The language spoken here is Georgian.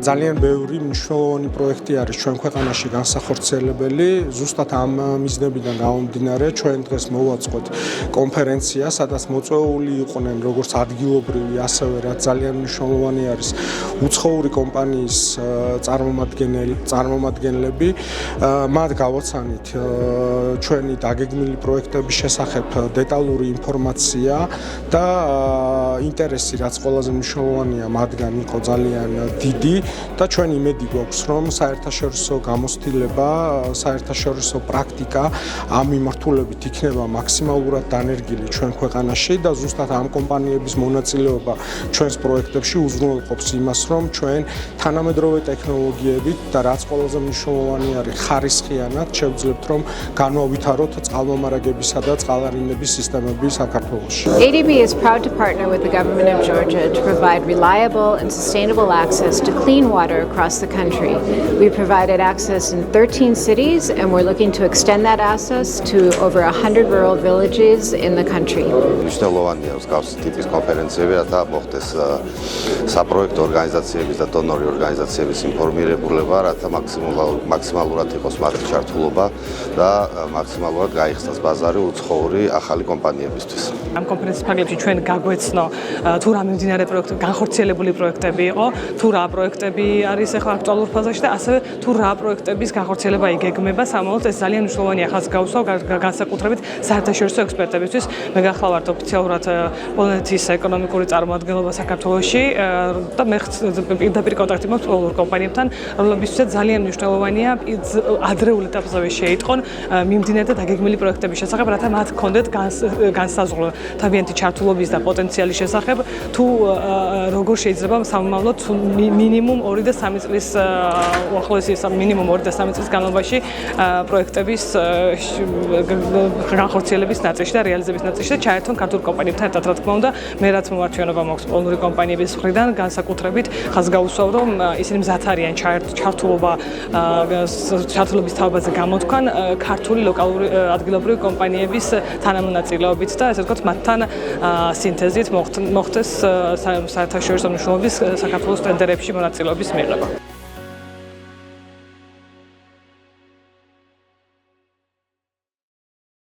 ძალიან ბევრი მნიშვნელოვანი პროექტი არის ჩვენ ქვეყანაში განსახორციელებელი. ზუსტად ამ მიზნებიდან გამომდინარე, ჩვენ დღეს მოვაწყოთ კონფერენცია, სადაც მოწვეული იყვნენ როგორც ადგილობრივი, ასევე რაც ძალიან მნიშვნელოვანი არის უცხოური კომპანიის წარმომადგენლები. მათ გავაცანით ჩვენი დაგეგმილი პროექტების შესახებ დეტალური ინფორმაცია და ინტერესი, რაც ყველაზე მნიშვნელოვანია, მათგან იყო ძალიან დიდი. და ჩვენ იმედი გვაქვს, რომ საერთაშორისო გამოცდილება, საერთაშორისო პრაქტიკა ამ მიმართულებით იქნება მაქსიმალურად დანერგილი ჩვენ ქვეყანაში და ზუსტად ამ კომპანიების მონაწილეობა ჩვენს პროექტებში უზრუნველყოფს იმას, რომ ჩვენ თანამედროვე ტექნოლოგიებით და რაც ყველაზე მნიშვნელოვანი არის ხარისხიანად შევძლებთ, რომ განვავითაროთ წყალმომარაგებისა და წყალარინების სისტემები საქართველოში. ADB is proud to partner with the government of Georgia to provide reliable and sustainable access to clean water across the country. We provided access in 13 cities and we're looking to extend that access to over 100 rural villages in the country. მნიშვნელოვანია მსგავსი ტიპის კონფერენციები, რათა მოხდეს საპროექტო ორგანიზაციების და დონორი ორგანიზაციების ინფორმირებულება, რათა მაქსიმალურად იყოს მათი ჩართულობა და მაქსიმალურად გაიხსნას ბაზარი უცხოური ახალი კომპანიებისთვის. ამ კონფერენციის ფარგლებში ჩვენ გაგვეცნო თუ რა მიმდინარე პროექტები, განხორციელებული პროექტები იყო, თუ რა პროექტები არის ახლა აქტუალურ ფაზაში და ასევე თუ რა პროექტების განხორციელება იგეგმება. სამომავლოდ ეს ძალიან მნიშვნელოვანია ხაზგასაუსო განსაკუთრებით საერთაშორისო ექსპერტებისთვის. მე გახლავართ ოფიციალურად პოლონეთის ეკონომიკური წარმომადგენლობა საქართველოში და მე პირდაპირ კონტაქტი მაქვს პოლონურ კომპანიებთან, რომლებისთვისაც ძალიან მნიშვნელოვანია ადრეულ ეტაპზე შეიტყონ მიმდინარე და დაგეგმილი პროექტების შესახებ, რათა მათ ჰქონდეთ განსაზღვრა თავიანთი ჩართულობის და პოტენციალის შესახებ, თუ როგორ შეიძლება სამომავლოდ მინიმუმ 2 და 3 წლის უახლოესი მინიმუმ 2 და 3 წლის განმავლობაში პროექტების განხორციელების ნაწილში და რეალიზების ნაწილში და ჩაერთონ ქართულ კომპანიებთან ერთად, რა თქმა უნდა, მე რაც მომარჩენობა მაქვს პოლონური კომპანიების მხრიდან, განსაკუთრებით ხაზგაუსვავ, რომ ისინი მზად არიან ჩართულობის თაობაზე გამოთქვან ქართული ლოკალური ადგილობრივი კომპანიების თანამონაწილეობით და ესე ვთქვათ, მათთან სინთეზით მოხდეს საერთაშორისო მნიშვნელობის საქართველოს ტენდერებში მონაწილეობის მიღება.